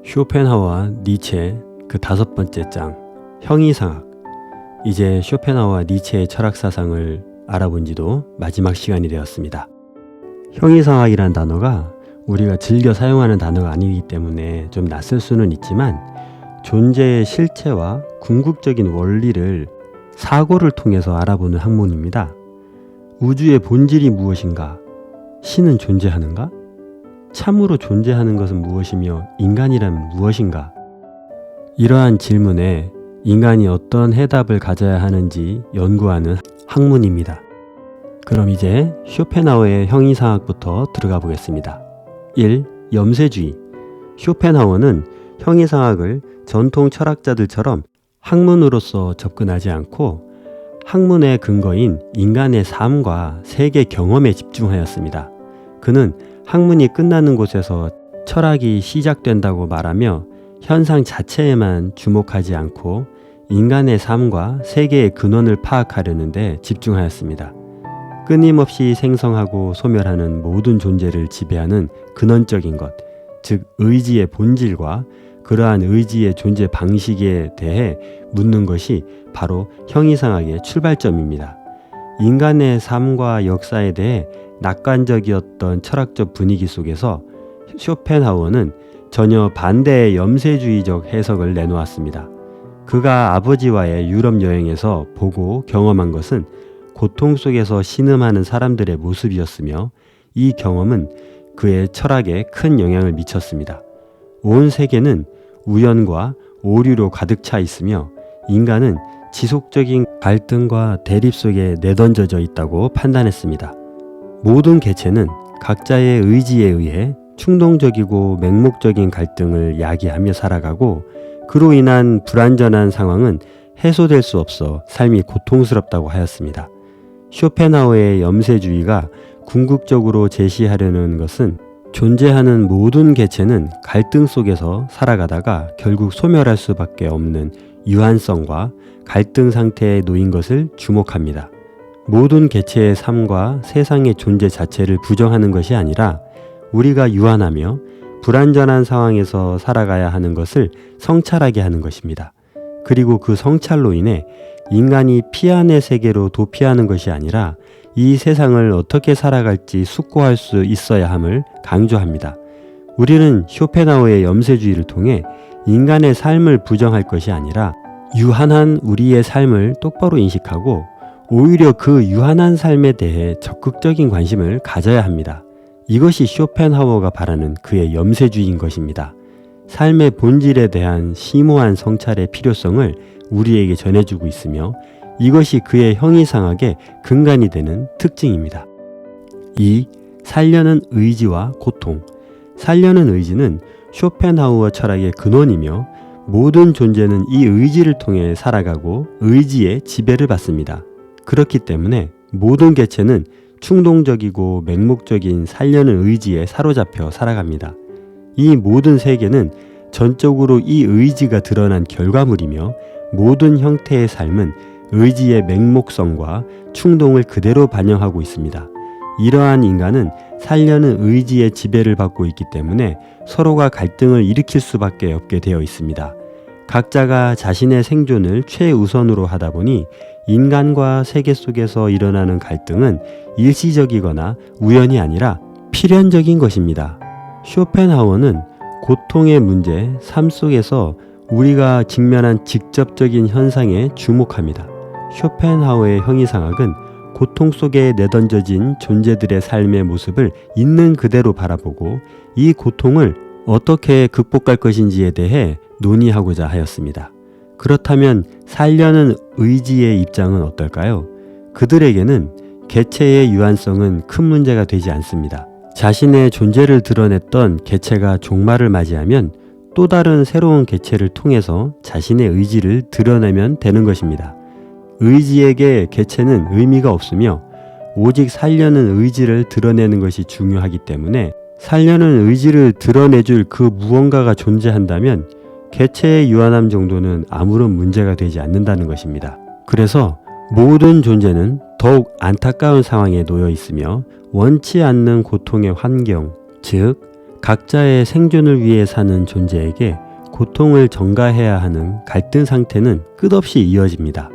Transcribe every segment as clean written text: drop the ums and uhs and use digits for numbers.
쇼펜하우어와 니체 그 5번째 장 형이상학. 이제 쇼펜하우어와 니체의 철학 사상을 알아본 지도 마지막 시간이 되었습니다. 형이상학이란 단어가 우리가 즐겨 사용하는 단어가 아니기 때문에 좀 낯설 수는 있지만 존재의 실체와 궁극적인 원리를 사고를 통해서 알아보는 학문입니다. 우주의 본질이 무엇인가? 신은 존재하는가? 참으로 존재하는 것은 무엇이며 인간이란 무엇인가? 이러한 질문에 인간이 어떤 해답을 가져야 하는지 연구하는 학문입니다. 그럼 이제 쇼펜하우어의 형이상학부터 들어가 보겠습니다. 1. 염세주의. 쇼펜하우어는 형이상학을 전통 철학자들처럼 학문으로서 접근하지 않고 학문의 근거인 인간의 삶과 세계 경험에 집중하였습니다. 그는 학문이 끝나는 곳에서 철학이 시작된다고 말하며 현상 자체에만 주목하지 않고 인간의 삶과 세계의 근원을 파악하려는 데 집중하였습니다. 끊임없이 생성하고 소멸하는 모든 존재를 지배하는 근원적인 것, 즉 의지의 본질과 그러한 의지의 존재 방식에 대해 묻는 것이 바로 형이상학의 출발점입니다. 인간의 삶과 역사에 대해 낙관적이었던 철학적 분위기 속에서 쇼펜하우어는 전혀 반대의 염세주의적 해석을 내놓았습니다. 그가 아버지와의 유럽 여행에서 보고 경험한 것은 고통 속에서 신음하는 사람들의 모습이었으며 이 경험은 그의 철학에 큰 영향을 미쳤습니다. 온 세계는 우연과 오류로 가득 차 있으며 인간은 지속적인 갈등과 대립 속에 내던져져 있다고 판단했습니다. 모든 개체는 각자의 의지에 의해 충동적이고 맹목적인 갈등을 야기하며 살아가고 그로 인한 불완전한 상황은 해소될 수 없어 삶이 고통스럽다고 하였습니다. 쇼펜하우어의 염세주의가 궁극적으로 제시하려는 것은 존재하는 모든 개체는 갈등 속에서 살아가다가 결국 소멸할 수밖에 없는 유한성과 갈등 상태에 놓인 것을 주목합니다. 모든 개체의 삶과 세상의 존재 자체를 부정하는 것이 아니라 우리가 유한하며 불완전한 상황에서 살아가야 하는 것을 성찰하게 하는 것입니다. 그리고 그 성찰로 인해 인간이 피안의 세계로 도피하는 것이 아니라 이 세상을 어떻게 살아갈지 숙고할 수 있어야 함을 강조합니다. 우리는 쇼펜하우어의 염세주의를 통해 인간의 삶을 부정할 것이 아니라 유한한 우리의 삶을 똑바로 인식하고 오히려 그 유한한 삶에 대해 적극적인 관심을 가져야 합니다. 이것이 쇼펜하우어가 바라는 그의 염세주의인 것입니다. 삶의 본질에 대한 심오한 성찰의 필요성을 우리에게 전해주고 있으며 이것이 그의 형이상학의 근간이 되는 특징입니다. 2. 살려는 의지와 고통. 살려는 의지는 쇼펜하우어 철학의 근원이며 모든 존재는 이 의지를 통해 살아가고 의지의 지배를 받습니다. 그렇기 때문에 모든 개체는 충동적이고 맹목적인 살려는 의지에 사로잡혀 살아갑니다. 이 모든 세계는 전적으로 이 의지가 드러난 결과물이며 모든 형태의 삶은 의지의 맹목성과 충동을 그대로 반영하고 있습니다. 이러한 인간은 살려는 의지의 지배를 받고 있기 때문에 서로가 갈등을 일으킬 수밖에 없게 되어 있습니다. 각자가 자신의 생존을 최우선으로 하다 보니 인간과 세계 속에서 일어나는 갈등은 일시적이거나 우연이 아니라 필연적인 것입니다. 쇼펜하우어는 고통의 문제, 삶 속에서 우리가 직면한 직접적인 현상에 주목합니다. 쇼펜하우어의 형이상학은 고통 속에 내던져진 존재들의 삶의 모습을 있는 그대로 바라보고 이 고통을 어떻게 극복할 것인지에 대해 논의하고자 하였습니다. 그렇다면 살려는 의지의 입장은 어떨까요? 그들에게는 개체의 유한성은 큰 문제가 되지 않습니다. 자신의 존재를 드러냈던 개체가 종말을 맞이하면 또 다른 새로운 개체를 통해서 자신의 의지를 드러내면 되는 것입니다. 의지에게 개체는 의미가 없으며 오직 살려는 의지를 드러내는 것이 중요하기 때문에 살려는 의지를 드러내줄 그 무언가가 존재한다면 개체의 유한함 정도는 아무런 문제가 되지 않는다는 것입니다. 그래서 모든 존재는 더욱 안타까운 상황에 놓여 있으며 원치 않는 고통의 환경, 즉 각자의 생존을 위해 사는 존재에게 고통을 전가해야 하는 갈등 상태는 끝없이 이어집니다.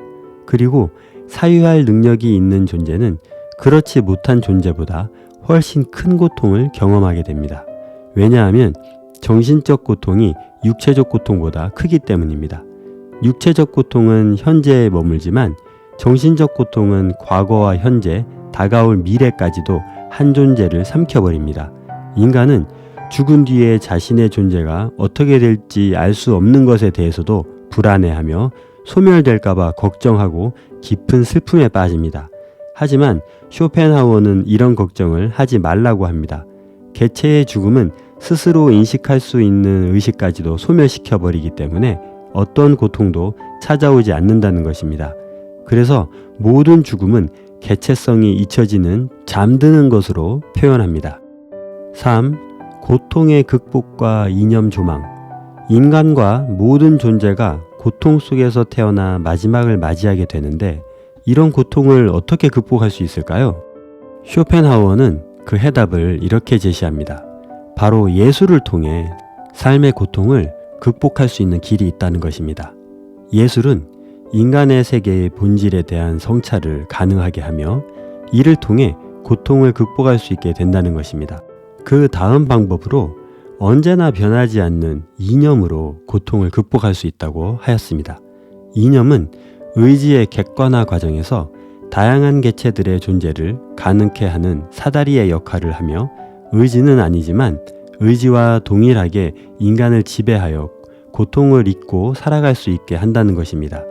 그리고 사유할 능력이 있는 존재는 그렇지 못한 존재보다 훨씬 큰 고통을 경험하게 됩니다. 왜냐하면 정신적 고통이 육체적 고통보다 크기 때문입니다. 육체적 고통은 현재에 머물지만 정신적 고통은 과거와 현재, 다가올 미래까지도 한 존재를 삼켜버립니다. 인간은 죽은 뒤에 자신의 존재가 어떻게 될지 알 수 없는 것에 대해서도 불안해하며 소멸될까봐 걱정하고 깊은 슬픔에 빠집니다. 하지만 쇼펜하우어는 이런 걱정을 하지 말라고 합니다. 개체의 죽음은 스스로 인식할 수 있는 의식까지도 소멸시켜버리기 때문에 어떤 고통도 찾아오지 않는다는 것입니다. 그래서 모든 죽음은 개체성이 잊혀지는 잠드는 것으로 표현합니다. 3. 고통의 극복과 이념 조망. 인간과 모든 존재가 고통 속에서 태어나 마지막을 맞이하게 되는데 이런 고통을 어떻게 극복할 수 있을까요? 쇼펜하우어는 그 해답을 이렇게 제시합니다. 바로 예술을 통해 삶의 고통을 극복할 수 있는 길이 있다는 것입니다. 예술은 인간의 세계의 본질에 대한 성찰을 가능하게 하며 이를 통해 고통을 극복할 수 있게 된다는 것입니다. 그 다음 방법으로 언제나 변하지 않는 이념으로 고통을 극복할 수 있다고 하였습니다. 이념은 의지의 객관화 과정에서 다양한 개체들의 존재를 가능케 하는 사다리의 역할을 하며 의지는 아니지만 의지와 동일하게 인간을 지배하여 고통을 잊고 살아갈 수 있게 한다는 것입니다.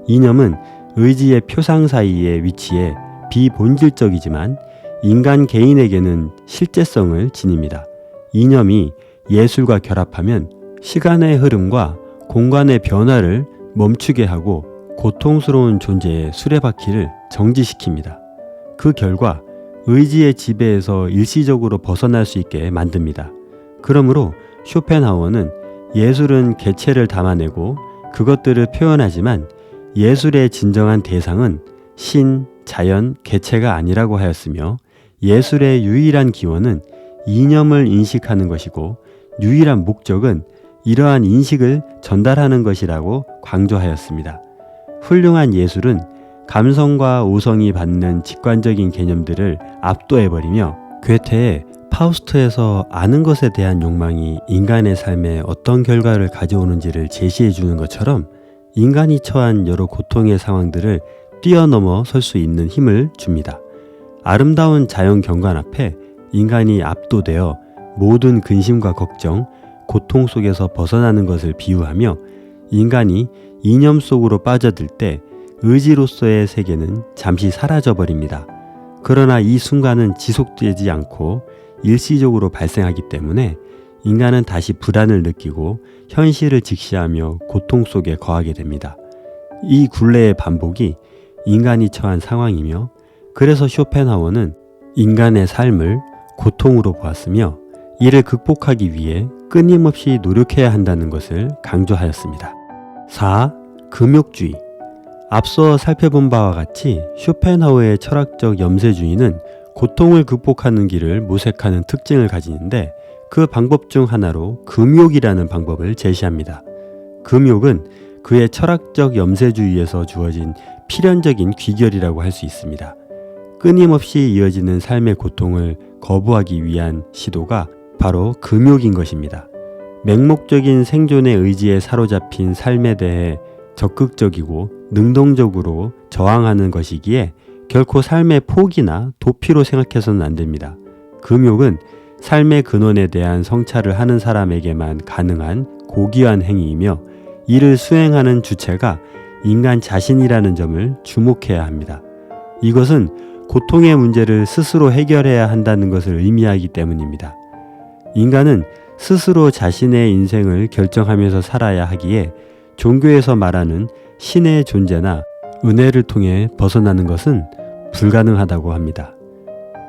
이념은 의지의 표상 사이에 위치해 비본질적이지만 인간 개인에게는 실제성을 지닙니다. 이념이 예술과 결합하면 시간의 흐름과 공간의 변화를 멈추게 하고 고통스러운 존재의 수레바퀴를 정지시킵니다. 그 결과 의지의 지배에서 일시적으로 벗어날 수 있게 만듭니다. 그러므로 쇼펜하우어는 예술은 개체를 담아내고 그것들을 표현하지만 예술의 진정한 대상은 신, 자연, 개체가 아니라고 하였으며 예술의 유일한 기원은 이념을 인식하는 것이고 유일한 목적은 이러한 인식을 전달하는 것이라고 강조하였습니다. 훌륭한 예술은 감성과 오성이 받는 직관적인 개념들을 압도해버리며 괴테의 파우스트에서 아는 것에 대한 욕망이 인간의 삶에 어떤 결과를 가져오는지를 제시해 주는 것처럼 인간이 처한 여러 고통의 상황들을 뛰어넘어 설 수 있는 힘을 줍니다. 아름다운 자연 경관 앞에 인간이 압도되어 모든 근심과 걱정, 고통 속에서 벗어나는 것을 비유하며 인간이 이념 속으로 빠져들 때 의지로서의 세계는 잠시 사라져버립니다. 그러나 이 순간은 지속되지 않고 일시적으로 발생하기 때문에 인간은 다시 불안을 느끼고 현실을 직시하며 고통 속에 거하게 됩니다. 이 굴레의 반복이 인간이 처한 상황이며 그래서 쇼펜하우어는 인간의 삶을 고통으로 보았으며 이를 극복하기 위해 끊임없이 노력해야 한다는 것을 강조하였습니다. 4. 금욕주의. 앞서 살펴본 바와 같이 쇼펜하우어의 철학적 염세주의는 고통을 극복하는 길을 모색하는 특징을 가지는데 그 방법 중 하나로 금욕이라는 방법을 제시합니다. 금욕은 그의 철학적 염세주의에서 주어진 필연적인 귀결이라고 할 수 있습니다. 끊임없이 이어지는 삶의 고통을 거부하기 위한 시도가 바로 금욕인 것입니다. 맹목적인 생존의 의지에 사로잡힌 삶에 대해 적극적이고 능동적으로 저항하는 것이기에 결코 삶의 포기나 도피로 생각해서는 안 됩니다. 금욕은 삶의 근원에 대한 성찰을 하는 사람에게만 가능한 고귀한 행위이며 이를 수행하는 주체가 인간 자신이라는 점을 주목해야 합니다. 이것은 고통의 문제를 스스로 해결해야 한다는 것을 의미하기 때문입니다. 인간은 스스로 자신의 인생을 결정하면서 살아야 하기에 종교에서 말하는 신의 존재나 은혜를 통해 벗어나는 것은 불가능하다고 합니다.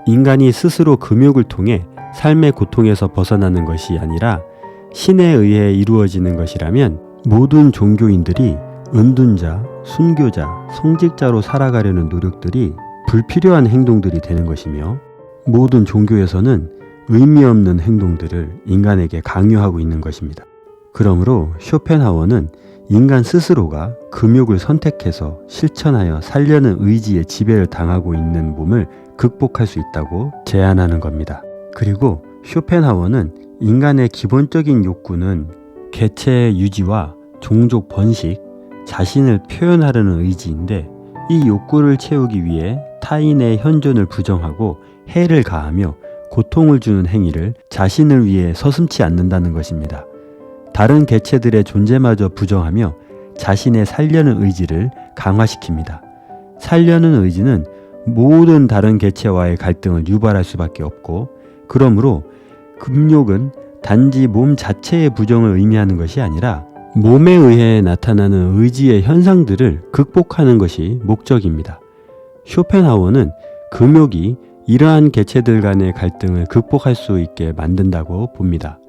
인간이 스스로 금욕을 통해 삶의 고통에서 벗어나는 것이 아니라 신에 의해 이루어지는 것이라면 모든 종교인들이 은둔자, 순교자, 성직자로 살아가려는 노력들이 불필요한 행동들이 되는 것이며 모든 종교에서는 의미 없는 행동들을 인간에게 강요하고 있는 것입니다. 그러므로 쇼펜하워는 인간 스스로가 금욕을 선택해서 실천하여 살려는 의지의 지배를 당하고 있는 몸을 극복할 수 있다고 제안하는 겁니다. 그리고 쇼펜하워는 인간의 기본적인 욕구는 개체 유지와 종족 번식, 자신을 표현하려는 의지인데, 이 욕구를 채우기 위해 타인의 현존을 부정하고 해를 가하며 고통을 주는 행위를 자신을 위해 서슴지 않는다는 것입니다. 다른 개체들의 존재마저 부정하며 자신의 살려는 의지를 강화시킵니다. 살려는 의지는 모든 다른 개체와의 갈등을 유발할 수밖에 없고, 그러므로 금욕은 단지 몸 자체의 부정을 의미하는 것이 아니라 몸에 의해 나타나는 의지의 현상들을 극복하는 것이 목적입니다. 쇼펜하워는 금욕이 이러한 개체들 간의 갈등을 극복할 수 있게 만든다고 봅니다.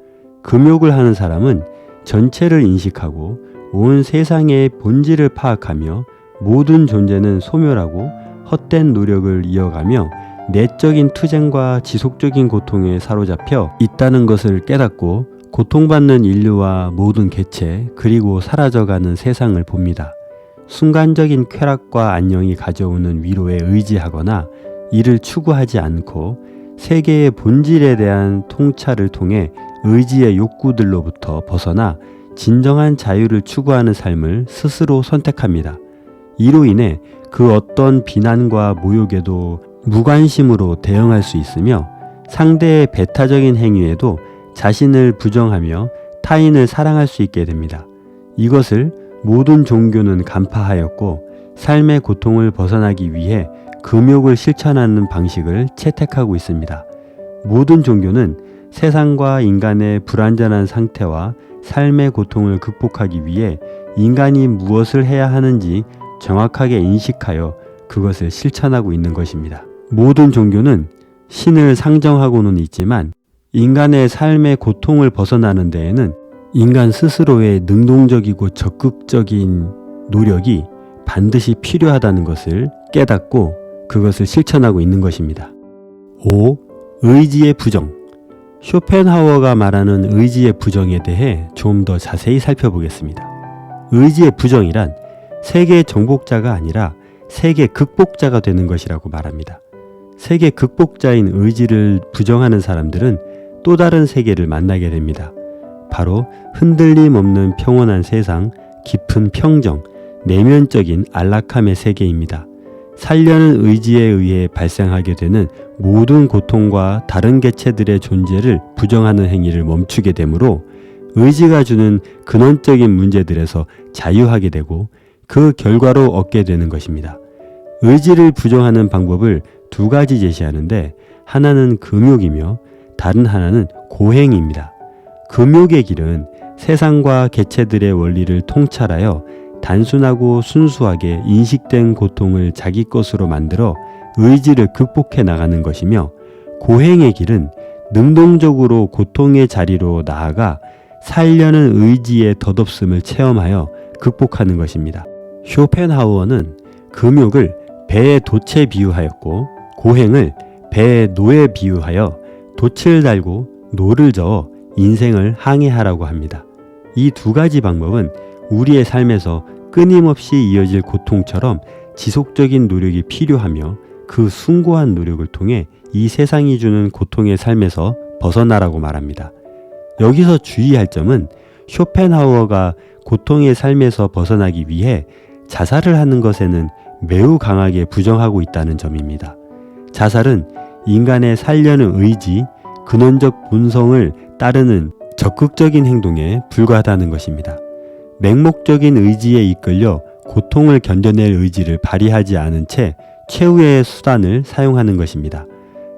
금욕을 하는 사람은 전체를 인식하고 온 세상의 본질을 파악하며 모든 존재는 소멸하고 헛된 노력을 이어가며 내적인 투쟁과 지속적인 고통에 사로잡혀 있다는 것을 깨닫고 고통받는 인류와 모든 개체 그리고 사라져가는 세상을 봅니다. 순간적인 쾌락과 안녕이 가져오는 위로에 의지하거나 이를 추구하지 않고 세계의 본질에 대한 통찰을 통해 의지의 욕구들로부터 벗어나 진정한 자유를 추구하는 삶을 스스로 선택합니다. 이로 인해 그 어떤 비난과 모욕에도 무관심으로 대응할 수 있으며 상대의 배타적인 행위에도 자신을 부정하며 타인을 사랑할 수 있게 됩니다. 이것을 모든 종교는 간파하였고 삶의 고통을 벗어나기 위해 금욕을 실천하는 방식을 채택하고 있습니다. 모든 종교는 세상과 인간의 불완전한 상태와 삶의 고통을 극복하기 위해 인간이 무엇을 해야 하는지 정확하게 인식하여 그것을 실천하고 있는 것입니다. 모든 종교는 신을 상정하고는 있지만 인간의 삶의 고통을 벗어나는 데에는 인간 스스로의 능동적이고 적극적인 노력이 반드시 필요하다는 것을 깨닫고 그것을 실천하고 있는 것입니다. 5. 의지의 부정. 쇼펜하워가 말하는 의지의 부정에 대해 좀 더 자세히 살펴보겠습니다. 의지의 부정이란 세계 정복자가 아니라 세계 극복자가 되는 것이라고 말합니다. 세계 극복자인 의지를 부정하는 사람들은 또 다른 세계를 만나게 됩니다. 바로 흔들림 없는 평온한 세상, 깊은 평정, 내면적인 안락함의 세계입니다. 살려는 의지에 의해 발생하게 되는 모든 고통과 다른 개체들의 존재를 부정하는 행위를 멈추게 되므로 의지가 주는 근원적인 문제들에서 자유하게 되고 그 결과로 얻게 되는 것입니다. 의지를 부정하는 방법을 두 가지 제시하는데, 하나는 금욕이며 다른 하나는 고행입니다. 금욕의 길은 세상과 개체들의 원리를 통찰하여 단순하고 순수하게 인식된 고통을 자기 것으로 만들어 의지를 극복해 나가는 것이며, 고행의 길은 능동적으로 고통의 자리로 나아가 살려는 의지의 덧없음을 체험하여 극복하는 것입니다. 쇼펜하우어는 금욕을 배의 돛에 비유하였고 고행을 배의 노에 비유하여 돛을 달고 노를 저어 인생을 항해하라고 합니다. 이 두 가지 방법은 우리의 삶에서 끊임없이 이어질 고통처럼 지속적인 노력이 필요하며 그 숭고한 노력을 통해 이 세상이 주는 고통의 삶에서 벗어나라고 말합니다. 여기서 주의할 점은 쇼펜하우어가 고통의 삶에서 벗어나기 위해 자살을 하는 것에는 매우 강하게 부정하고 있다는 점입니다. 자살은 인간의 살려는 의지, 근원적 본성을 따르는 적극적인 행동에 불과하다는 것입니다. 맹목적인 의지에 이끌려 고통을 견뎌낼 의지를 발휘하지 않은 채 최후의 수단을 사용하는 것입니다.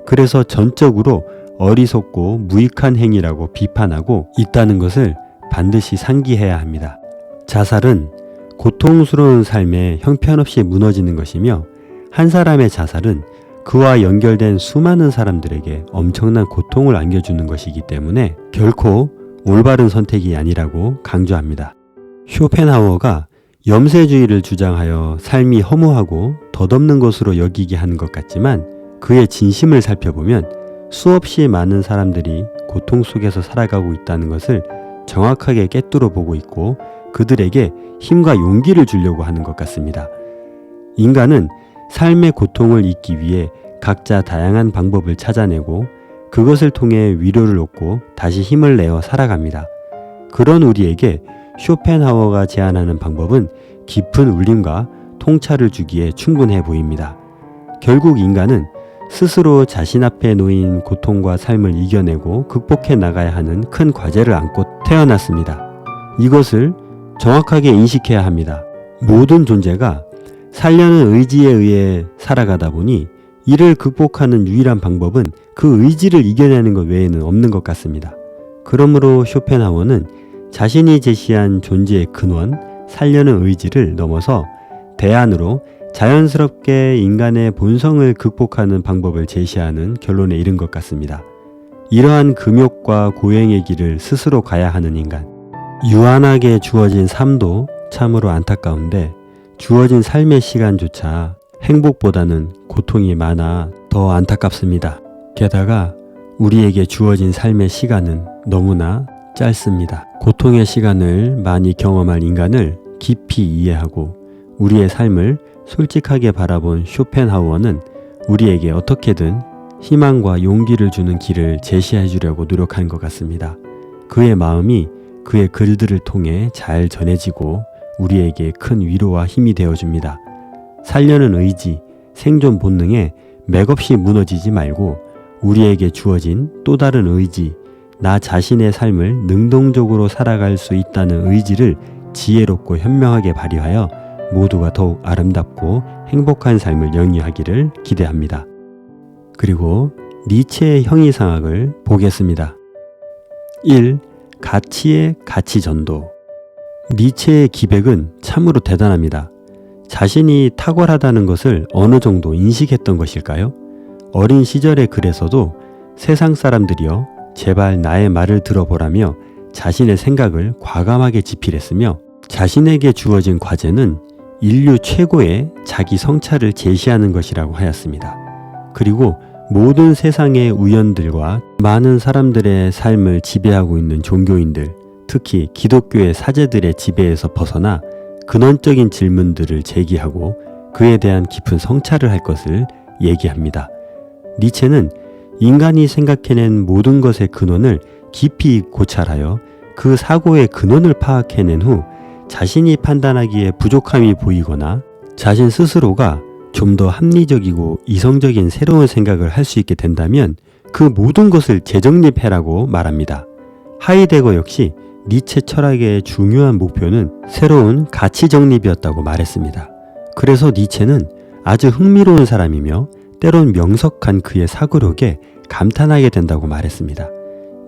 그래서 전적으로 어리석고 무익한 행위라고 비판하고 있다는 것을 반드시 상기해야 합니다. 자살은 고통스러운 삶에 형편없이 무너지는 것이며, 한 사람의 자살은 그와 연결된 수많은 사람들에게 엄청난 고통을 안겨주는 것이기 때문에 결코 올바른 선택이 아니라고 강조합니다. 쇼펜하우어가 염세주의를 주장하여 삶이 허무하고 덧없는 것으로 여기게 하는 것 같지만 그의 진심을 살펴보면 수없이 많은 사람들이 고통 속에서 살아가고 있다는 것을 정확하게 꿰뚫어 보고 있고 그들에게 힘과 용기를 주려고 하는 것 같습니다. 인간은 삶의 고통을 잊기 위해 각자 다양한 방법을 찾아내고 그것을 통해 위로를 얻고 다시 힘을 내어 살아갑니다. 그런 우리에게 쇼펜하우어가 제안하는 방법은 깊은 울림과 통찰을 주기에 충분해 보입니다. 결국 인간은 스스로 자신 앞에 놓인 고통과 삶을 이겨내고 극복해 나가야 하는 큰 과제를 안고 태어났습니다. 이것을 정확하게 인식해야 합니다. 모든 존재가 살려는 의지에 의해 살아가다 보니 이를 극복하는 유일한 방법은 그 의지를 이겨내는 것 외에는 없는 것 같습니다. 그러므로 쇼펜하우어는 자신이 제시한 존재의 근원, 살려는 의지를 넘어서 대안으로 자연스럽게 인간의 본성을 극복하는 방법을 제시하는 결론에 이른 것 같습니다. 이러한 금욕과 고행의 길을 스스로 가야 하는 인간. 유한하게 주어진 삶도 참으로 안타까운데 주어진 삶의 시간조차 행복보다는 고통이 많아 더 안타깝습니다. 게다가 우리에게 주어진 삶의 시간은 너무나 짧습니다. 고통의 시간을 많이 경험할 인간을 깊이 이해하고 우리의 삶을 솔직하게 바라본 쇼펜하우어는 우리에게 어떻게든 희망과 용기를 주는 길을 제시해 주려고 노력한 것 같습니다. 그의 마음이 그의 글들을 통해 잘 전해지고 우리에게 큰 위로와 힘이 되어줍니다. 살려는 의지, 생존 본능에 맥없이 무너지지 말고 우리에게 주어진 또 다른 의지, 나 자신의 삶을 능동적으로 살아갈 수 있다는 의지를 지혜롭고 현명하게 발휘하여 모두가 더욱 아름답고 행복한 삶을 영위하기를 기대합니다. 그리고 니체의 형이상학을 보겠습니다. 1. 가치의 가치전도. 니체의 기백은 참으로 대단합니다. 자신이 탁월하다는 것을 어느 정도 인식했던 것일까요? 어린 시절의 글에서도 세상 사람들이여 제발 나의 말을 들어보라며 자신의 생각을 과감하게 지필했으며 자신에게 주어진 과제는 인류 최고의 자기 성찰을 제시하는 것이라고 하였습니다. 그리고 모든 세상의 우연들과 많은 사람들의 삶을 지배하고 있는 종교인들, 특히 기독교의 사제들의 지배에서 벗어나 근원적인 질문들을 제기하고 그에 대한 깊은 성찰을 할 것을 얘기합니다. 니체는 인간이 생각해낸 모든 것의 근원을 깊이 고찰하여 그 사고의 근원을 파악해낸 후 자신이 판단하기에 부족함이 보이거나 자신 스스로가 좀 더 합리적이고 이성적인 새로운 생각을 할 수 있게 된다면 그 모든 것을 재정립해라고 말합니다. 하이데거 역시 니체 철학의 중요한 목표는 새로운 가치 정립이었다고 말했습니다. 그래서 니체는 아주 흥미로운 사람이며 때론 명석한 그의 사고력에 감탄하게 된다고 말했습니다.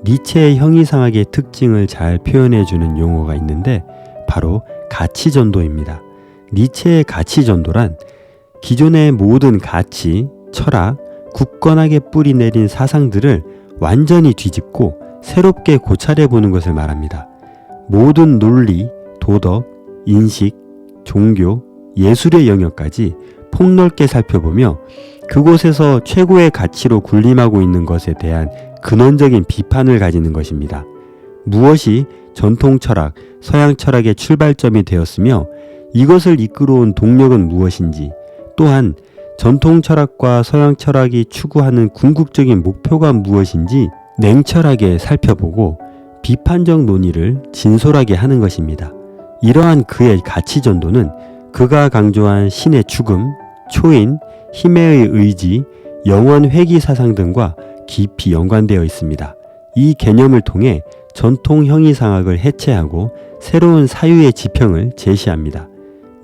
니체의 형이상학의 특징을 잘 표현해주는 용어가 있는데 바로 가치전도입니다. 니체의 가치전도란 기존의 모든 가치, 철학, 굳건하게 뿌리 내린 사상들을 완전히 뒤집고 새롭게 고찰해보는 것을 말합니다. 모든 논리, 도덕, 인식, 종교, 예술의 영역까지 폭넓게 살펴보며 그곳에서 최고의 가치로 군림하고 있는 것에 대한 근원적인 비판을 가지는 것입니다. 무엇이 전통 철학, 서양 철학의 출발점이 되었으며 이것을 이끌어온 동력은 무엇인지, 또한 전통 철학과 서양 철학이 추구하는 궁극적인 목표가 무엇인지 냉철하게 살펴보고 비판적 논의를 진솔하게 하는 것입니다. 이러한 그의 가치 전도는 그가 강조한 신의 죽음, 초인, 힘의 의지, 영원 회귀 사상 등과 깊이 연관되어 있습니다. 이 개념을 통해 전통 형이상학을 해체하고 새로운 사유의 지평을 제시합니다.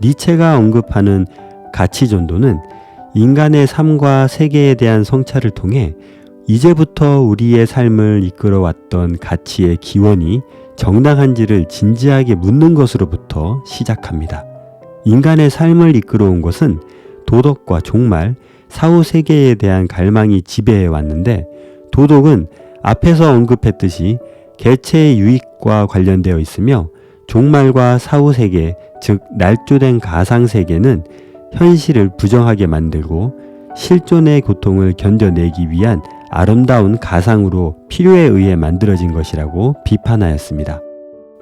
니체가 언급하는 가치 전도는 인간의 삶과 세계에 대한 성찰을 통해 이제부터 우리의 삶을 이끌어왔던 가치의 기원이 정당한지를 진지하게 묻는 것으로부터 시작합니다. 인간의 삶을 이끌어온 것은 도덕과 종말, 사후세계에 대한 갈망이 지배해 왔는데 도덕은 앞에서 언급했듯이 개체의 유익과 관련되어 있으며 종말과 사후세계, 즉 날조된 가상세계는 현실을 부정하게 만들고 실존의 고통을 견뎌내기 위한 아름다운 가상으로 필요에 의해 만들어진 것이라고 비판하였습니다.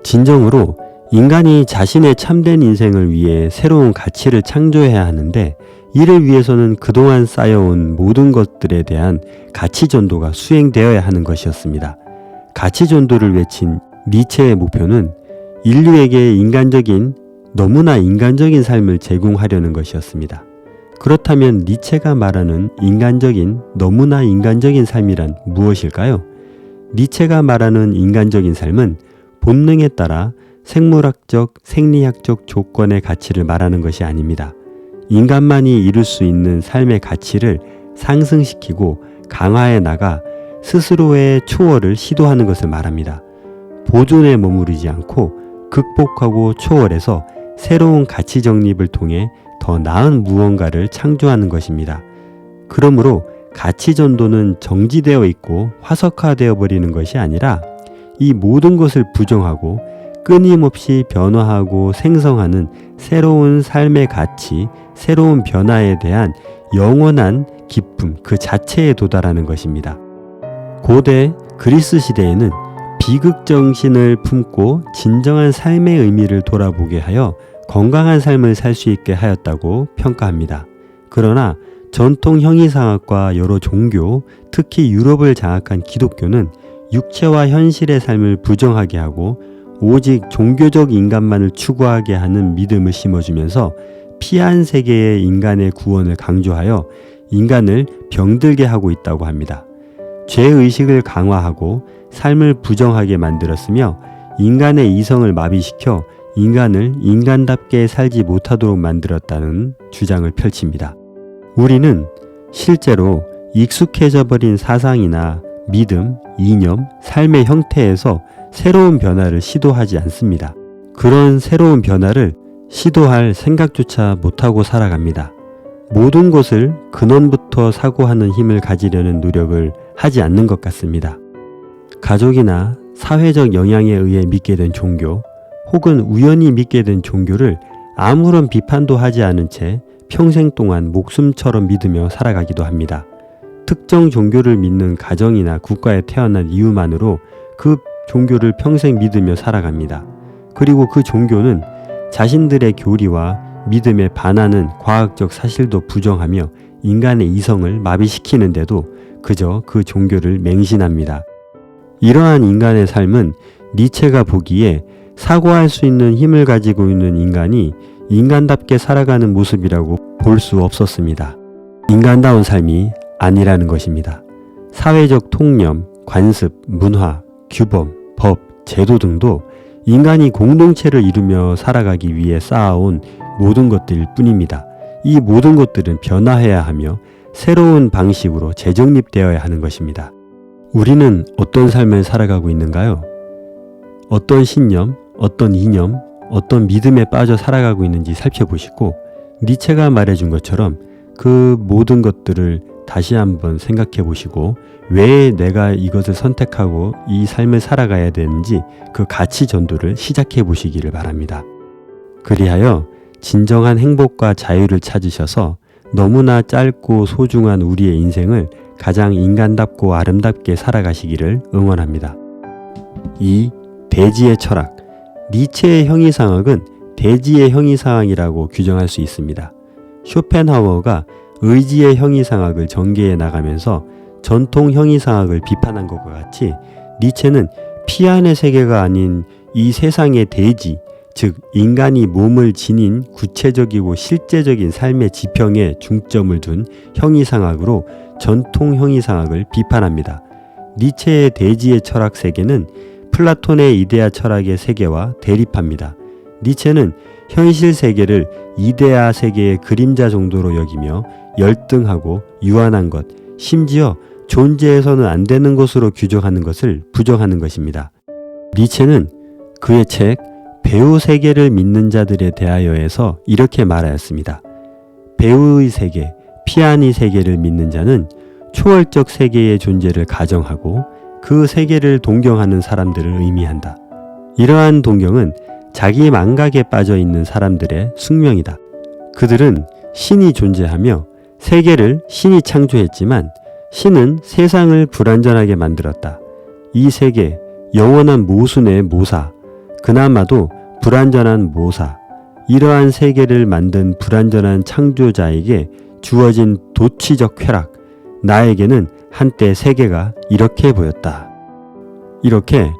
진정으로 인간이 자신의 참된 인생을 위해 새로운 가치를 창조해야 하는데 이를 위해서는 그동안 쌓여온 모든 것들에 대한 가치 전도가 수행되어야 하는 것이었습니다. 가치 전도를 외친 니체의 목표는 인류에게 너무나 인간적인 삶을 제공하려는 것이었습니다. 그렇다면 니체가 말하는 너무나 인간적인 삶이란 무엇일까요? 니체가 말하는 인간적인 삶은 본능에 따라 생물학적, 생리학적 조건의 가치를 말하는 것이 아닙니다. 인간만이 이룰 수 있는 삶의 가치를 상승시키고 강화해 나가 스스로의 초월을 시도하는 것을 말합니다. 보존에 머무르지 않고 극복하고 초월해서 새로운 가치 정립을 통해 더 나은 무언가를 창조하는 것입니다. 그러므로 가치 전도는 정지되어 있고 화석화되어 버리는 것이 아니라 이 모든 것을 부정하고 끊임없이 변화하고 생성하는 새로운 삶의 가치, 새로운 변화에 대한 영원한 기쁨 그 자체에 도달하는 것입니다. 고대 그리스 시대에는 비극정신을 품고 진정한 삶의 의미를 돌아보게 하여 건강한 삶을 살 수 있게 하였다고 평가합니다. 그러나 전통 형이상학과 여러 종교, 특히 유럽을 장악한 기독교는 육체와 현실의 삶을 부정하게 하고 오직 종교적 인간만을 추구하게 하는 믿음을 심어주면서 피한 세계의 인간의 구원을 강조하여 인간을 병들게 하고 있다고 합니다. 죄의식을 강화하고 삶을 부정하게 만들었으며 인간의 이성을 마비시켜 인간을 인간답게 살지 못하도록 만들었다는 주장을 펼칩니다. 우리는 실제로 익숙해져 버린 사상이나 믿음, 이념, 삶의 형태에서 새로운 변화를 시도하지 않습니다. 그런 새로운 변화를 시도할 생각조차 못하고 살아갑니다. 모든 것을 근원부터 사고하는 힘을 가지려는 노력을 하지 않는 것 같습니다. 가족이나 사회적 영향에 의해 믿게 된 종교 혹은 우연히 믿게 된 종교를 아무런 비판도 하지 않은 채 평생 동안 목숨처럼 믿으며 살아가기도 합니다. 특정 종교를 믿는 가정이나 국가에 태어난 이유만으로 그 종교를 평생 믿으며 살아갑니다. 그리고 그 종교는 자신들의 교리와 믿음에 반하는 과학적 사실도 부정하며 인간의 이성을 마비시키는데도 그저 그 종교를 맹신합니다. 이러한 인간의 삶은 니체가 보기에 사고할 수 있는 힘을 가지고 있는 인간이 인간답게 살아가는 모습이라고 볼 수 없었습니다. 인간다운 삶이 아니라는 것입니다. 사회적 통념, 관습, 문화, 규범, 법, 제도 등도 인간이 공동체를 이루며 살아가기 위해 쌓아온 모든 것들일 뿐입니다. 이 모든 것들은 변화해야 하며 새로운 방식으로 재정립되어야 하는 것입니다. 우리는 어떤 삶을 살아가고 있는가요? 어떤 신념, 어떤 이념, 어떤 믿음에 빠져 살아가고 있는지 살펴보시고 니체가 말해준 것처럼 그 모든 것들을 다시 한번 생각해 보시고 왜 내가 이것을 선택하고 이 삶을 살아가야 되는지 그 가치 전도를 시작해 보시기를 바랍니다. 그리하여 진정한 행복과 자유를 찾으셔서 너무나 짧고 소중한 우리의 인생을 가장 인간답고 아름답게 살아가시기를 응원합니다. 2. 대지의 철학. 니체의 형이상학은 대지의 형이상학이라고 규정할 수 있습니다. 쇼펜하우어가 의지의 형이상학을 전개해 나가면서 전통 형이상학을 비판한 것과 같이 니체는 피안의 세계가 아닌 이 세상의 대지, 즉 인간이 몸을 지닌 구체적이고 실제적인 삶의 지평에 중점을 둔 형이상학으로 전통 형이상학을 비판합니다. 니체의 대지의 철학 세계는 플라톤의 이데아 철학의 세계와 대립합니다. 니체는 현실 세계를 이데아 세계의 그림자 정도로 여기며 열등하고 유한한 것, 심지어 존재해서는 안 되는 것으로 규정하는 것을 부정하는 것입니다. 니체는 그의 책 배우 세계를 믿는 자들에 대하여에서 이렇게 말하였습니다. 배우의 세계, 피아니 세계를 믿는 자는 초월적 세계의 존재를 가정하고 그 세계를 동경하는 사람들을 의미한다. 이러한 동경은 자기 망각에 빠져 있는 사람들의 숙명이다. 그들은 신이 존재하며 세계를 신이 창조했지만 신은 세상을 불완전하게 만들었다. 이 세계, 영원한 모순의 모사, 그나마도 불완전한 모사, 이러한 세계를 만든 불완전한 창조자에게 주어진 도치적 쾌락, 나에게는 한때 세계가 이렇게 보였다. 이렇게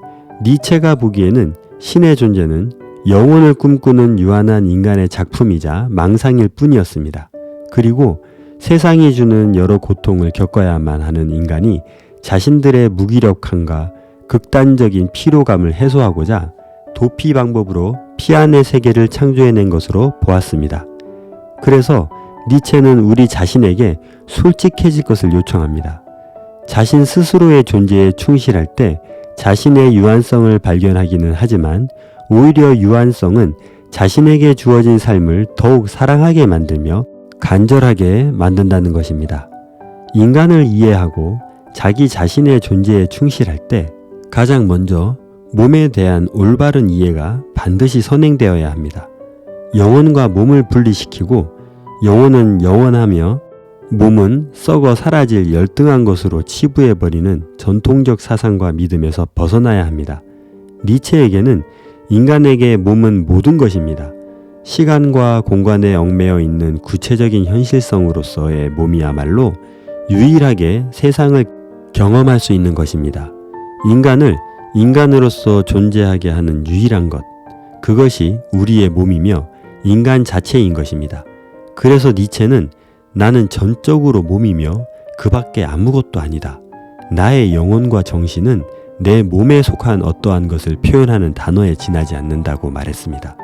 니체가 보기에는 신의 존재는 영혼을 꿈꾸는 유한한 인간의 작품이자 망상일 뿐이었습니다. 그리고 세상이 주는 여러 고통을 겪어야만 하는 인간이 자신들의 무기력함과 극단적인 피로감을 해소하고자 도피 방법으로 피안의 세계를 창조해낸 것으로 보았습니다. 그래서 니체는 우리 자신에게 솔직해질 것을 요청합니다. 자신 스스로의 존재에 충실할 때 자신의 유한성을 발견하기는 하지만 오히려 유한성은 자신에게 주어진 삶을 더욱 사랑하게 만들며 간절하게 만든다는 것입니다. 인간을 이해하고 자기 자신의 존재에 충실할 때 가장 먼저 몸에 대한 올바른 이해가 반드시 선행되어야 합니다. 영혼과 몸을 분리시키고 영혼은 영원하며 몸은 썩어 사라질 열등한 것으로 치부해버리는 전통적 사상과 믿음에서 벗어나야 합니다. 니체에게는 인간에게 몸은 모든 것입니다. 시간과 공간에 얽매여 있는 구체적인 현실성으로서의 몸이야말로 유일하게 세상을 경험할 수 있는 것입니다. 인간을 인간으로서 존재하게 하는 유일한 것, 그것이 우리의 몸이며 인간 자체인 것입니다. 그래서 니체는 나는 전적으로 몸이며 그 밖에 아무것도 아니다. 나의 영혼과 정신은 내 몸에 속한 어떠한 것을 표현하는 단어에 지나지 않는다고 말했습니다.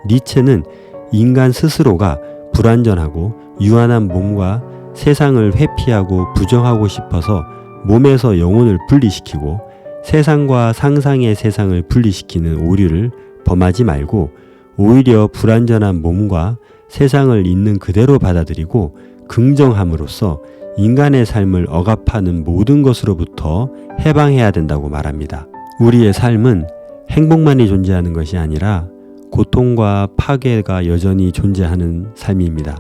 니체는 인간 스스로가 불완전하고 유한한 몸과 세상을 회피하고 부정하고 싶어서 몸에서 영혼을 분리시키고 세상과 상상의 세상을 분리시키는 오류를 범하지 말고 오히려 불완전한 몸과 세상을 있는 그대로 받아들이고 긍정함으로써 인간의 삶을 억압하는 모든 것으로부터 해방해야 된다고 말합니다. 우리의 삶은 행복만이 존재하는 것이 아니라 고통과 파괴가 여전히 존재하는 삶입니다.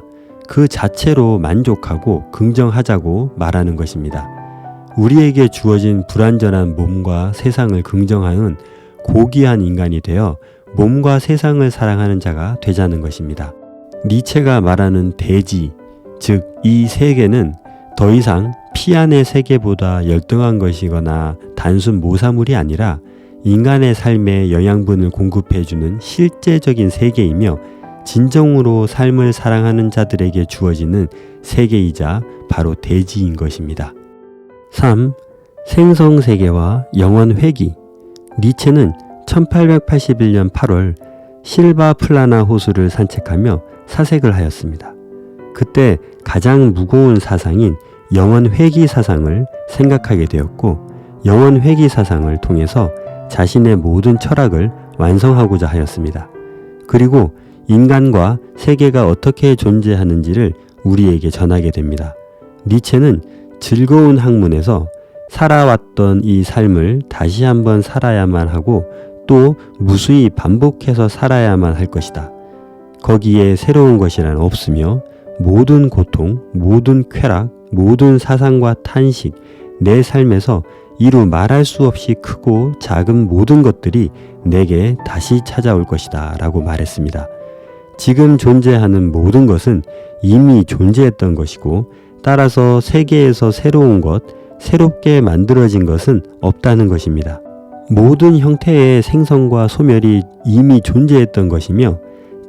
그 자체로 만족하고 긍정하자고 말하는 것입니다. 우리에게 주어진 불완전한 몸과 세상을 긍정하는 고귀한 인간이 되어 몸과 세상을 사랑하는 자가 되자는 것입니다. 니체가 말하는 대지, 즉 이 세계는 더 이상 피안의 세계보다 열등한 것이거나 단순 모사물이 아니라 인간의 삶에 영양분을 공급해주는 실제적인 세계이며 진정으로 삶을 사랑하는 자들에게 주어지는 세계이자 바로 대지인 것입니다. 3. 생성세계와 영원회귀. 니체는 1881년 8월 실바 플라나 호수를 산책하며 사색을 하였습니다. 그때 가장 무거운 사상인 영원회귀 사상을 생각하게 되었고 영원회귀 사상을 통해서 자신의 모든 철학을 완성하고자 하였습니다. 그리고 인간과 세계가 어떻게 존재하는지를 우리에게 전하게 됩니다. 니체는 즐거운 학문에서 살아왔던 이 삶을 다시 한번 살아야만 하고 또 무수히 반복해서 살아야만 할 것이다. 거기에 새로운 것이란 없으며 모든 고통, 모든 쾌락, 모든 사상과 탄식, 내 삶에서 이루 말할 수 없이 크고 작은 모든 것들이 내게 다시 찾아올 것이다 라고 말했습니다. 지금 존재하는 모든 것은 이미 존재했던 것이고 따라서 세계에서 새로운 것, 새롭게 만들어진 것은 없다는 것입니다. 모든 형태의 생성과 소멸이 이미 존재했던 것이며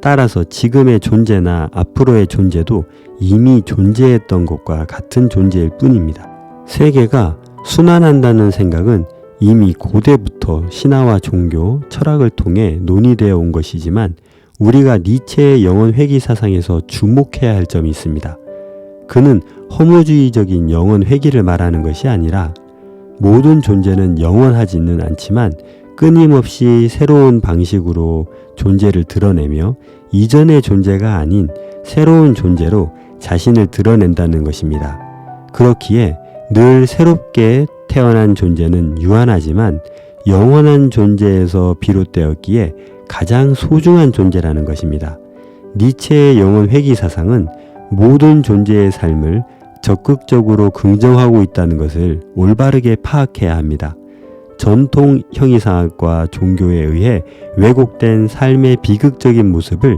따라서 지금의 존재나 앞으로의 존재도 이미 존재했던 것과 같은 존재일 뿐입니다. 세계가 순환한다는 생각은 이미 고대부터 신화와 종교, 철학을 통해 논의되어 온 것이지만 우리가 니체의 영원회귀 사상에서 주목해야 할 점이 있습니다. 그는 허무주의적인 영원회귀를 말하는 것이 아니라 모든 존재는 영원하지는 않지만 끊임없이 새로운 방식으로 존재를 드러내며 이전의 존재가 아닌 새로운 존재로 자신을 드러낸다는 것입니다. 그렇기에 늘 새롭게 태어난 존재는 유한하지만 영원한 존재에서 비롯되었기에 가장 소중한 존재라는 것입니다. 니체의 영원회귀 사상은 모든 존재의 삶을 적극적으로 긍정하고 있다는 것을 올바르게 파악해야 합니다. 전통 형이상학과 종교에 의해 왜곡된 삶의 비극적인 모습을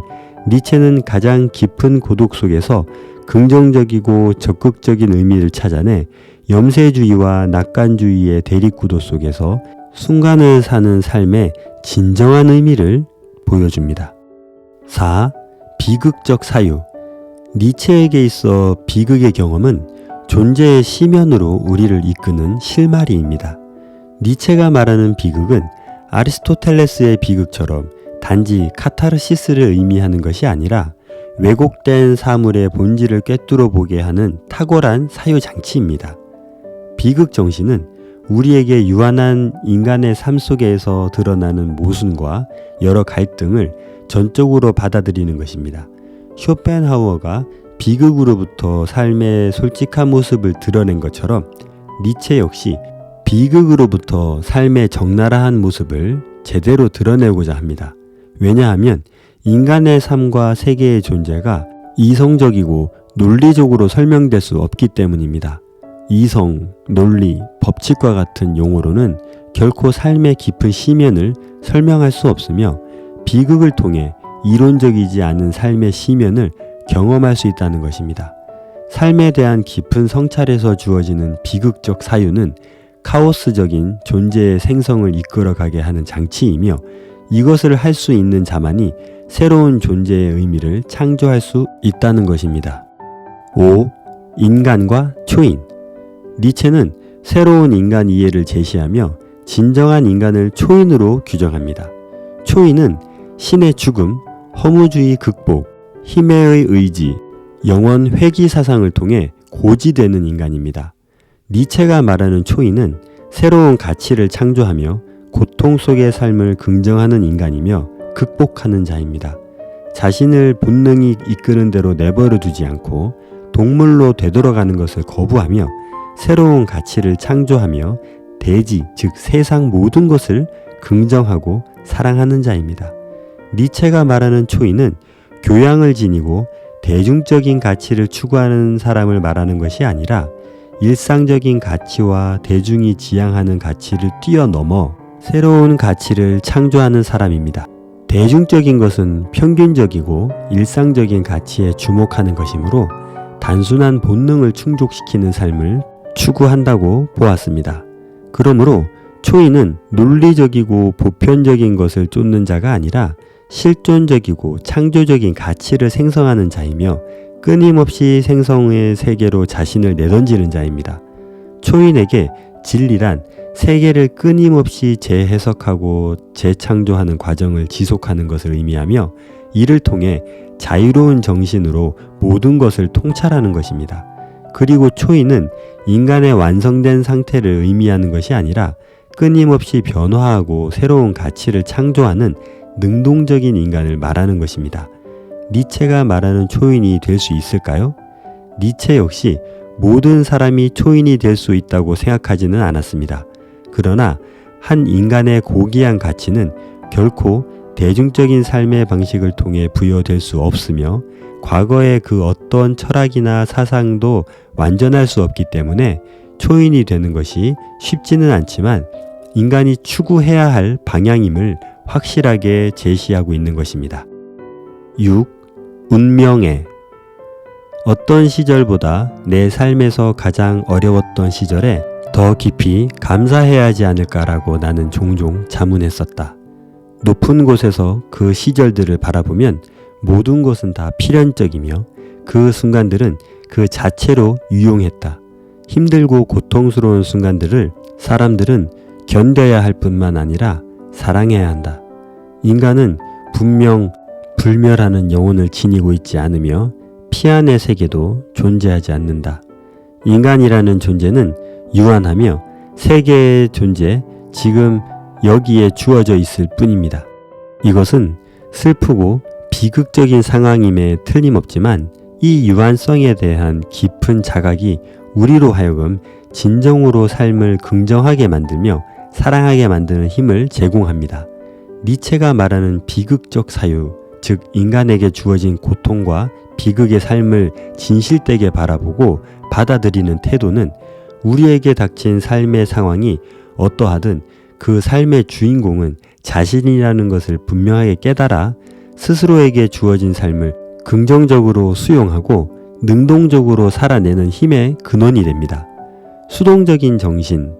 니체는 가장 깊은 고독 속에서 긍정적이고 적극적인 의미를 찾아내 염세주의와 낙관주의의 대립구도 속에서 순간을 사는 삶의 진정한 의미를 보여줍니다. 4. 비극적 사유. 니체에게 있어 비극의 경험은 존재의 시면으로 우리를 이끄는 실마리입니다. 니체가 말하는 비극은 아리스토텔레스의 비극처럼 단지 카타르시스를 의미하는 것이 아니라 왜곡된 사물의 본질을 꿰뚫어 보게 하는 탁월한 사유장치입니다. 비극 정신은 우리에게 유한한 인간의 삶 속에서 드러나는 모순과 여러 갈등을 전적으로 받아들이는 것입니다. 쇼펜하우어가 비극으로부터 삶의 솔직한 모습을 드러낸 것처럼 니체 역시 비극으로부터 삶의 적나라한 모습을 제대로 드러내고자 합니다. 왜냐하면 인간의 삶과 세계의 존재가 이성적이고 논리적으로 설명될 수 없기 때문입니다. 이성, 논리, 법칙과 같은 용어로는 결코 삶의 깊은 시면을 설명할 수 없으며 비극을 통해 이론적이지 않은 삶의 시면을 경험할 수 있다는 것입니다. 삶에 대한 깊은 성찰에서 주어지는 비극적 사유는 카오스적인 존재의 생성을 이끌어가게 하는 장치이며 이것을 할 수 있는 자만이 새로운 존재의 의미를 창조할 수 있다는 것입니다. 5. 인간과 초인. 니체는 새로운 인간 이해를 제시하며 진정한 인간을 초인으로 규정합니다. 초인은 신의 죽음, 허무주의 극복, 힘의 의지, 영원 회귀 사상을 통해 고지되는 인간입니다. 니체가 말하는 초인은 새로운 가치를 창조하며 고통 속의 삶을 긍정하는 인간이며 극복하는 자입니다. 자신을 본능이 이끄는 대로 내버려 두지 않고 동물로 되돌아가는 것을 거부하며 새로운 가치를 창조하며 대지, 즉 세상 모든 것을 긍정하고 사랑하는 자입니다. 니체가 말하는 초인은 교양을 지니고 대중적인 가치를 추구하는 사람을 말하는 것이 아니라 일상적인 가치와 대중이 지향하는 가치를 뛰어넘어 새로운 가치를 창조하는 사람입니다. 대중적인 것은 평균적이고 일상적인 가치에 주목하는 것이므로 단순한 본능을 충족시키는 삶을 추구한다고 보았습니다. 그러므로 초인은 논리적이고 보편적인 것을 쫓는 자가 아니라 실존적이고 창조적인 가치를 생성하는 자이며 끊임없이 생성의 세계로 자신을 내던지는 자입니다. 초인에게 진리란 세계를 끊임없이 재해석하고 재창조하는 과정을 지속하는 것을 의미하며 이를 통해 자유로운 정신으로 모든 것을 통찰하는 것입니다. 그리고 초인은 인간의 완성된 상태를 의미하는 것이 아니라 끊임없이 변화하고 새로운 가치를 창조하는 능동적인 인간을 말하는 것입니다. 니체가 말하는 초인이 될 수 있을까요? 니체 역시 모든 사람이 초인이 될 수 있다고 생각하지는 않았습니다. 그러나 한 인간의 고귀한 가치는 결코 대중적인 삶의 방식을 통해 부여될 수 없으며 과거의 그 어떤 철학이나 사상도 완전할 수 없기 때문에 초인이 되는 것이 쉽지는 않지만 인간이 추구해야 할 방향임을 확실하게 제시하고 있는 것입니다. 6. 운명의. 어떤 시절보다 내 삶에서 가장 어려웠던 시절에 더 깊이 감사해야 하지 않을까라고 나는 종종 자문했었다. 높은 곳에서 그 시절들을 바라보면 모든 것은 다 필연적이며 그 순간들은 그 자체로 유용했다. 힘들고 고통스러운 순간들을 사람들은 견뎌야 할 뿐만 아니라 사랑해야 한다. 인간은 분명 불멸하는 영혼을 지니고 있지 않으며 피안의 세계도 존재하지 않는다. 인간이라는 존재는 유한하며 세계의 존재, 지금 여기에 주어져 있을 뿐입니다. 이것은 슬프고 비극적인 상황임에 틀림없지만 이 유한성에 대한 깊은 자각이 우리로 하여금 진정으로 삶을 긍정하게 만들며 사랑하게 만드는 힘을 제공합니다. 니체가 말하는 비극적 사유, 즉 인간에게 주어진 고통과 비극의 삶을 진실되게 바라보고 받아들이는 태도는 우리에게 닥친 삶의 상황이 어떠하든 그 삶의 주인공은 자신이라는 것을 분명하게 깨달아 스스로에게 주어진 삶을 긍정적으로 수용하고 능동적으로 살아내는 힘의 근원이 됩니다. 수동적인 정신,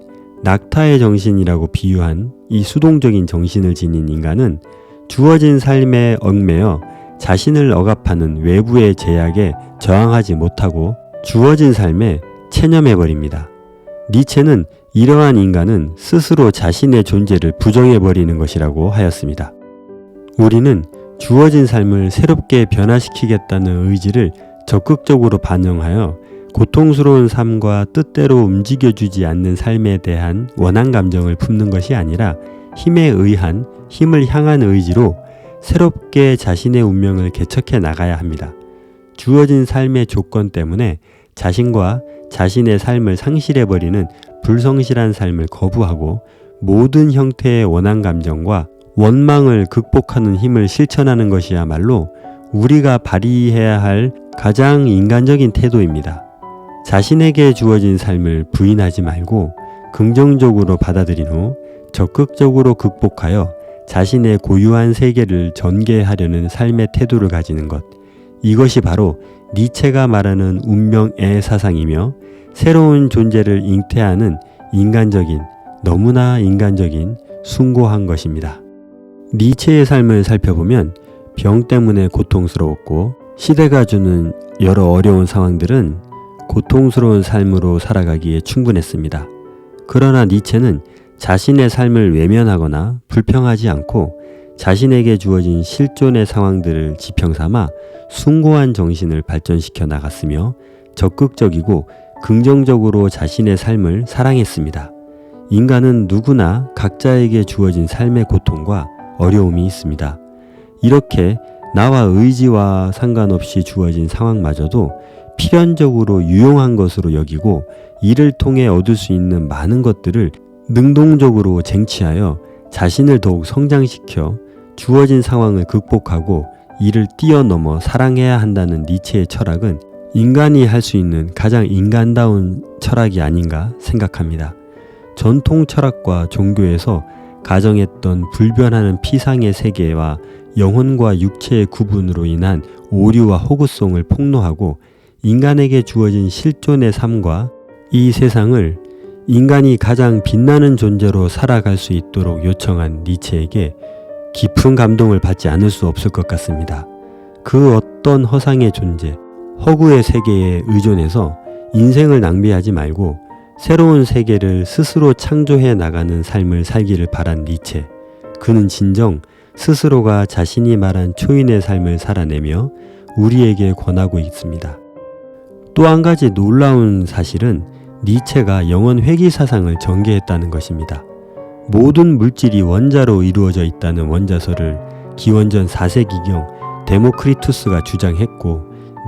낙타의 정신이라고 비유한 이 수동적인 정신을 지닌 인간은 주어진 삶에 얽매여 자신을 억압하는 외부의 제약에 저항하지 못하고 주어진 삶에 체념해버립니다. 니체는 이러한 인간은 스스로 자신의 존재를 부정해버리는 것이라고 하였습니다. 우리는 주어진 삶을 새롭게 변화시키겠다는 의지를 적극적으로 반영하여 고통스러운 삶과 뜻대로 움직여주지 않는 삶에 대한 원한 감정을 품는 것이 아니라 힘에 의한 힘을 향한 의지로 새롭게 자신의 운명을 개척해 나가야 합니다. 주어진 삶의 조건 때문에 자신과 자신의 삶을 상실해버리는 불성실한 삶을 거부하고 모든 형태의 원한 감정과 원망을 극복하는 힘을 실천하는 것이야말로 우리가 발휘해야 할 가장 인간적인 태도입니다. 자신에게 주어진 삶을 부인하지 말고 긍정적으로 받아들인 후 적극적으로 극복하여 자신의 고유한 세계를 전개하려는 삶의 태도를 가지는 것. 이것이 바로 니체가 말하는 운명의 사상이며 새로운 존재를 잉태하는 인간적인, 너무나 인간적인 숭고한 것입니다. 니체의 삶을 살펴보면 병 때문에 고통스러웠고 시대가 주는 여러 어려운 상황들은 고통스러운 삶으로 살아가기에 충분했습니다. 그러나 니체는 자신의 삶을 외면하거나 불평하지 않고 자신에게 주어진 실존의 상황들을 지평삼아 숭고한 정신을 발전시켜 나갔으며 적극적이고 긍정적으로 자신의 삶을 사랑했습니다. 인간은 누구나 각자에게 주어진 삶의 고통과 어려움이 있습니다. 이렇게 나와 의지와 상관없이 주어진 상황마저도 필연적으로 유용한 것으로 여기고 이를 통해 얻을 수 있는 많은 것들을 능동적으로 쟁취하여 자신을 더욱 성장시켜 주어진 상황을 극복하고 이를 뛰어넘어 사랑해야 한다는 니체의 철학은 인간이 할 수 있는 가장 인간다운 철학이 아닌가 생각합니다. 전통 철학과 종교에서 가정했던 불변하는 피상의 세계와 영혼과 육체의 구분으로 인한 오류와 허구성을 폭로하고 인간에게 주어진 실존의 삶과 이 세상을 인간이 가장 빛나는 존재로 살아갈 수 있도록 요청한 니체에게 깊은 감동을 받지 않을 수 없을 것 같습니다. 그 어떤 허상의 존재, 허구의 세계에 의존해서 인생을 낭비하지 말고 새로운 세계를 스스로 창조해 나가는 삶을 살기를 바란 니체. 그는 진정 스스로가 자신이 말한 초인의 삶을 살아내며 우리에게 권하고 있습니다. 또 한 가지 놀라운 사실은 니체가 영원 회귀 사상을 전개했다는 것입니다. 모든 물질이 원자로 이루어져 있다는 원자설을 기원전 4세기경 데모크리투스가 주장했고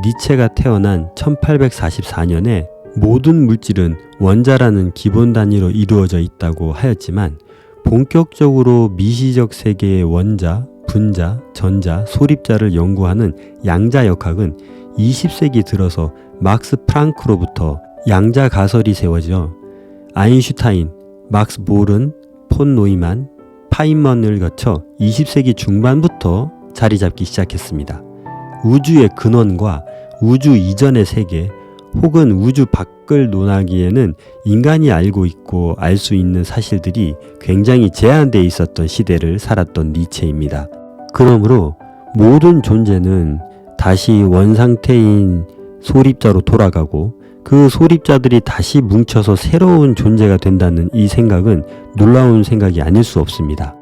니체가 태어난 1844년에 모든 물질은 원자라는 기본 단위로 이루어져 있다고 하였지만 본격적으로 미시적 세계의 원자, 분자, 전자, 소립자를 연구하는 양자역학은 20세기 들어서 막스 프랑크로부터 양자 가설이 세워져 아인슈타인, 막스 보른, 폰 노이만, 파인먼을 거쳐 20세기 중반부터 자리 잡기 시작했습니다. 우주의 근원과 우주 이전의 세계 혹은 우주 밖을 논하기에는 인간이 알고 있고 알 수 있는 사실들이 굉장히 제한되어 있었던 시대를 살았던 니체입니다. 그러므로 모든 존재는 다시 원상태인 소립자로 돌아가고 그 소립자들이 다시 뭉쳐서 새로운 존재가 된다는 이 생각은 놀라운 생각이 아닐 수 없습니다.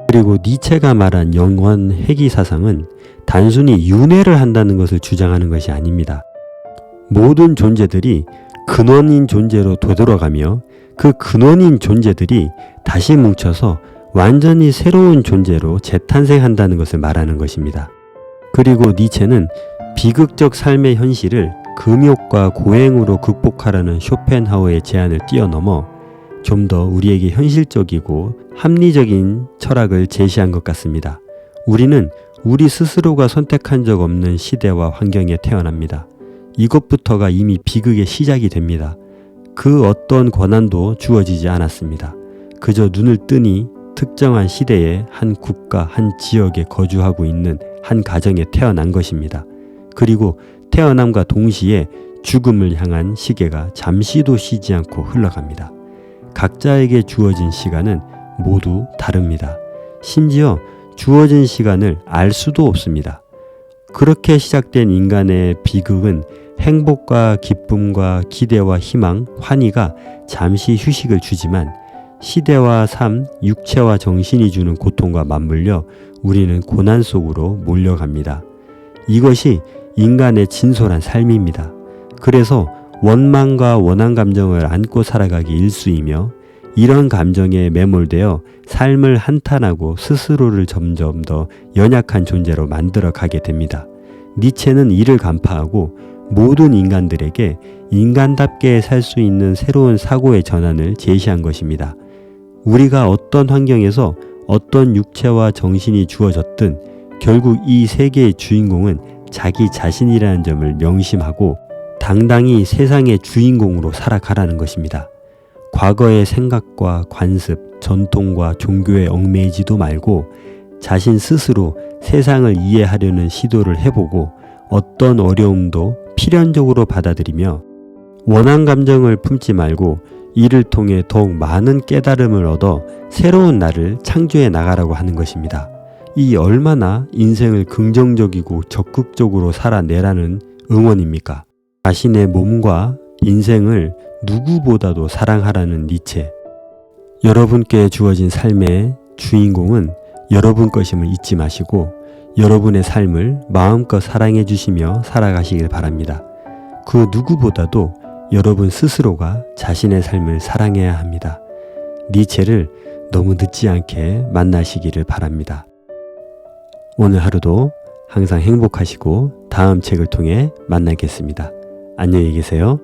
그리고 니체가 말한 영원 회귀 사상은 단순히 윤회를 한다는 것을 주장하는 것이 아닙니다. 모든 존재들이 근원인 존재로 되돌아가며 그 근원인 존재들이 다시 뭉쳐서 완전히 새로운 존재로 재탄생한다는 것을 말하는 것입니다. 그리고 니체는 비극적 삶의 현실을 금욕과 고행으로 극복하라는 쇼펜하우어의 제안을 뛰어넘어 좀 더 우리에게 현실적이고 합리적인 철학을 제시한 것 같습니다. 우리는 우리 스스로가 선택한 적 없는 시대와 환경에 태어납니다. 이것부터가 이미 비극의 시작이 됩니다. 그 어떤 권한도 주어지지 않았습니다. 그저 눈을 뜨니 특정한 시대에 한 국가, 한 지역에 거주하고 있는 한 가정에 태어난 것입니다. 그리고 태어남과 동시에 죽음을 향한 시계가 잠시도 쉬지 않고 흘러갑니다. 각자에게 주어진 시간은 모두 다릅니다. 심지어 주어진 시간을 알 수도 없습니다. 그렇게 시작된 인간의 비극은 행복과 기쁨과 기대와 희망, 환희가 잠시 휴식을 주지만 시대와 삶, 육체와 정신이 주는 고통과 맞물려 우리는 고난 속으로 몰려갑니다. 이것이 인간의 진솔한 삶입니다. 그래서 원망과 원한 감정을 안고 살아가기 일쑤이며 이런 감정에 매몰되어 삶을 한탄하고 스스로를 점점 더 연약한 존재로 만들어 가게 됩니다. 니체는 이를 간파하고 모든 인간들에게 인간답게 살 수 있는 새로운 사고의 전환을 제시한 것입니다. 우리가 어떤 환경에서 어떤 육체와 정신이 주어졌든 결국 이 세계의 주인공은 자기 자신이라는 점을 명심하고 당당히 세상의 주인공으로 살아가라는 것입니다. 과거의 생각과 관습, 전통과 종교에 얽매이지도 말고 자신 스스로 세상을 이해하려는 시도를 해보고 어떤 어려움도 필연적으로 받아들이며 원한 감정을 품지 말고 이를 통해 더욱 많은 깨달음을 얻어 새로운 나를 창조해 나가라고 하는 것입니다. 이 얼마나 인생을 긍정적이고 적극적으로 살아내라는 응원입니까? 자신의 몸과 인생을 누구보다도 사랑하라는 니체. 여러분께 주어진 삶의 주인공은 여러분 것임을 잊지 마시고 여러분의 삶을 마음껏 사랑해 주시며 살아가시길 바랍니다. 그 누구보다도 여러분 스스로가 자신의 삶을 사랑해야 합니다. 니체를 너무 늦지 않게 만나시기를 바랍니다. 오늘 하루도 항상 행복하시고 다음 책을 통해 만나겠습니다. 안녕히 계세요.